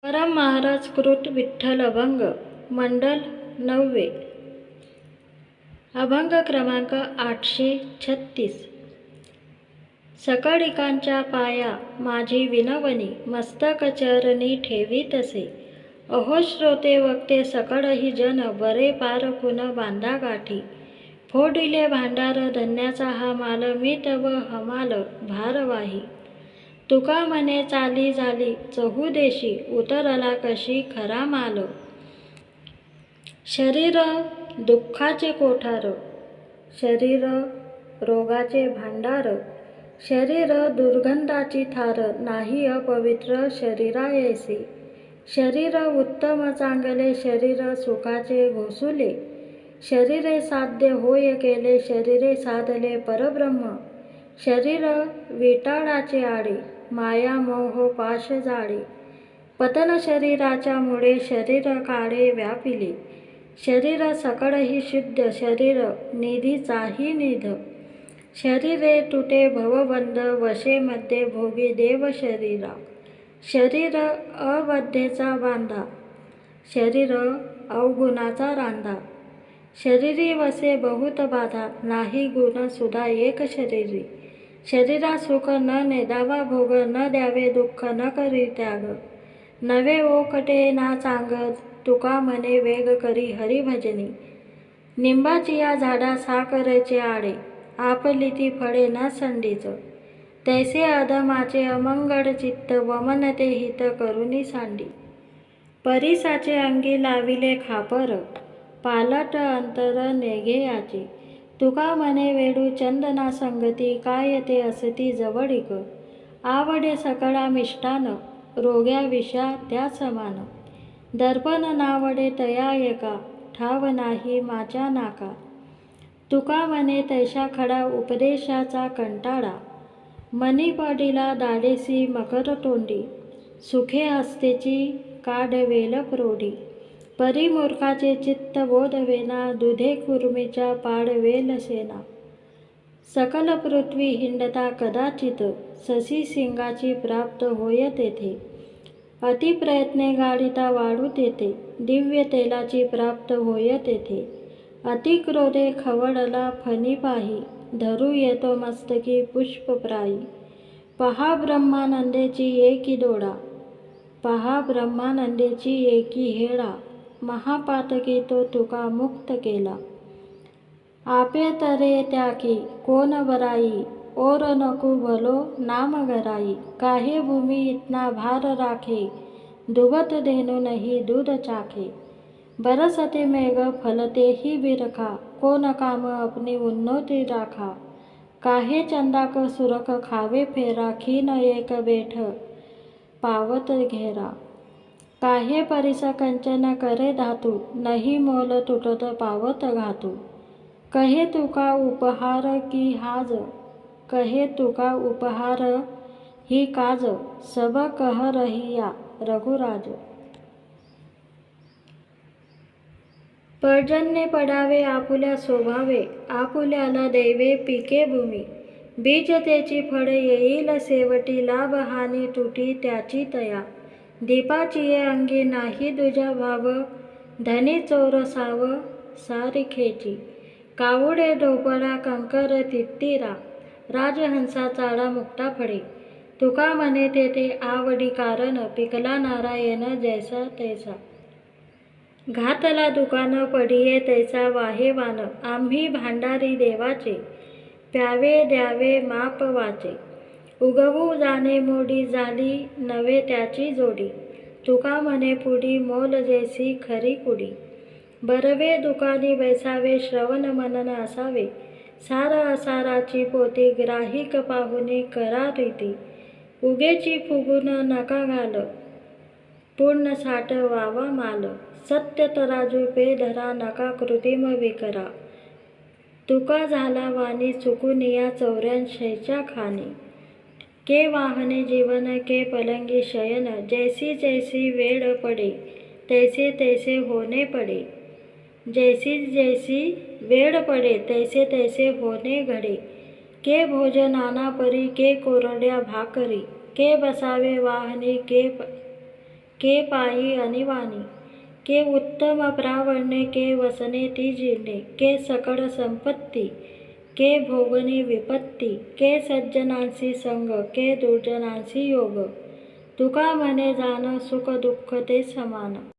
तुकाराम महाराज कृत विठ्ठल अभंग मंडल 9. अभंग क्रमांक 836. सकळिकांच्या पाया माझी विनवणी, मस्तक चरणी ठेवीतसे. अहो श्रोते वक्ते सकळही जन, बरे पारखून बांधा गाठी. फोडिले भांडार धन्याचा हा माल, मी तव हमाल भारवाही. तुका म्हणे चाली झाली चहुदेशी, उतरला कशी खरा माल. शरीर दुःखाचे कोठार, शरीर रोगाचे भांडार. शरीर दुर्गंधाची थार, नाही अपवित्र शरीरायैसे. शरीर उत्तम चांगले, शरीर सुखाचे घोसुले. शरीरे साध्य होय केले, शरीरे साधले परब्रह्म. शरीर विटाळाचे आडे, माया मोह पाश जाळे. पतन शरीराच्या मुळे, शरीर काळे व्यापिले. शरीर सकळही शुद्ध, शरीर निधीचाही निध. शरीरे तुटे भवबंध, वशे मध्ये भोगी देव शरीरा. शरीर अवध्येचा बांधा, शरीर अवगुणाचा रांधा. शरीरी वसे बहुत बाधा, नाही गुण सुधा एक शरीरी. शरीरा सुख न नेदावा भोग, न द्यावे दुःख न करी त्याग. नवे ओकटे ना चांग, तुका म्हणे वेग करी हरिभजनी. निंबाची या झाडा साकरेचे आडे, आपली ती फळे न संडीच. तैसे अधमाचे अमंगळ चित्त, वमनते हित करुनी सांडी. परिसाचे अंगी लाविले खापर, पालट अंतर नेघे याचे. तुका म्हणे वेडू चंदना संगती, काय ते असती जवळीक. आवडे सकळा मिष्टान, रोग्या विषा त्या समान. दर्पण नावडे तया एका, ठाव नाही माच्या नाका. तुका म्हणे तैशा खडा उपदेशाचा कंटाळा. मनी पडिला दाडेसी मकर तोंडी, सुखे हस्तेची काढवेल प्रोढी. परी मूर्खाचे चित्त बोधवेना, दुधे कुर्मीच्या पाडवेल सेना. सकल पृथ्वी हिंडता कदाचित, ससी सिंगाची प्राप्त होय तेथे. अति प्रयत्ने गाडिता वाढू तेथे, दिव्य तेलाची प्राप्त होय तेथे. अति क्रोधे खवळला फणी पाही, धरू येतो मस्तकी पुष्पप्रायी. पहा ब्रह्मानंदेची एकी दोडा, पहा ब्रह्मानंदेची एकी हेळा. महापातकी तो तुका मुक्त केला, आपे तरे त्याकी कोण बराई. ओर नको भलो नाम गराई, काहे भूमी इतना भार राखे. दुबत धेनु नहीं दूध चाखे. बरसते मेघ फलते ही बिरखा, कोण काम अपनी उन्नती राखा. काहे चंदाक सुरख खावे फेरा, खीन एक बेठ पावत घेरा. काहे परिस कंचन करे धातू, नहीं मोल तुटत पावत घातू. कहे तुका उपहार की हाज, कहे तुका उपहार ही काज. सब कह रहिया रघुराज. पर्जन्य पडावे आपुल्या स्वभावे, आपुल्याला दैवे पिके भूमी. बीज त्याची फळे येईल सेवटी, लाभ हानी तुटी त्याची तया. दीपाची ये अंगी नाही दुजा भाव, धनी चोर साव सारिखेची. कावुडे ढोपळा कंकर तित्तीरा, राजहंसा चाळा मुक्ता फळे. तुका म्हणे तेथे आवडी कारण, पिकला नारायण जैसा तैसा. घातला दुकान पडिये तैसा वाहेवान, आम्ही भांडारी देवाचे. प्यावे द्यावे माप वाचे, उगवू जाणे मोडी. झाली नवे त्याची जोडी, तुका म्हणे पुडी मोल जैसी खरी कुडी. बरवे दुकानी बैसावे, श्रवण मनन असावे. सार असाराची पोती, ग्राहिक पाहुणे करा रीती. उगेची फुगून नका घाल, पूर्ण साठ वावा माल. सत्य तराजू पे धरा, नका कृत्रिम विकरा. तुका झाला वाणी चुकून या 84 खाणी. के वाहने जीवन के पलंगी शयन, जैसी जैसी वेळ पडे तैसे तैसे होणे पडे. जैसी जैसी वेळ पडे तैसे तैसे होणे घडे. के भोजनाना परी, के कोरड्या भाकरी. के बसावे वाहनी, के पायी अनिवाणी, के उत्तम प्रावण्य, के वसने ती जिणे, के सकळ संपत्ती, के भोगणी विपत्ती, के सज्जनांसी संग, के दुर्जनांसी योग. तुका म्हणे जाण सुख दुःख ते समान.